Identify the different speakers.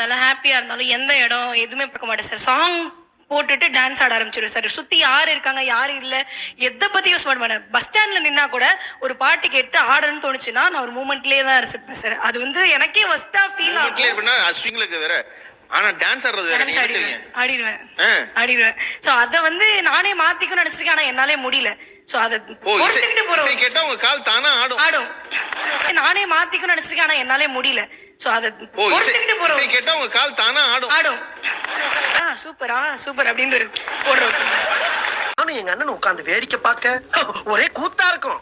Speaker 1: நல்லா ஹாப்பியா இருந்தாலும் எந்த இடம் எதுவுமே பார்க்க மாட்டேன் சார். சாங் போட்டுட்டு டான்ஸ் ஆட ஆரம்பிச்சிடும் சார். சுத்தி யாரு இருக்காங்க யாரு இல்ல எதை பத்தி யூஸ் பண்ண மாட்டேன். பஸ் ஸ்டாண்ட்ல நின்னா கூட ஒரு பாட்டு கேட்டு ஆடணும்னு தோணுச்சுன்னா நான் ஒரு மூமெண்ட்லயே தான் இருப்பேன் சார். அது வந்து எனக்கே ஃபர்ஸ்டா ஃபீல் ஆகும்.
Speaker 2: வேற ஆனா டான்ஸ் ஆடுறது வேற.
Speaker 1: ஆடிடுவேன். சோ அத வந்து நானே மாத்திக்கணும்னு நினைச்சிருக்கேன். ஆனா என்னாலே முடியல. சோ அத பொறுத்துக்கிட்டு போறோம்.
Speaker 2: கேட்டா உங்க கால் தானா ஆடும்.
Speaker 1: நானே மாத்திக்கணும்னு நினைச்சிருக்கேன். ஆனா என்னாலே முடியல. சோ அத பொறுத்துக்கிட்டு போறோம்.
Speaker 2: கேட்டா உங்க கால் தானா ஆடும்.
Speaker 1: சூப்பர் அப்படின்னு போடுறோம்.
Speaker 3: எங்க அண்ணன் உட்கார்ந்து வேடிக்கை பார்க்க ஒரே கூத்தா இருக்கும்.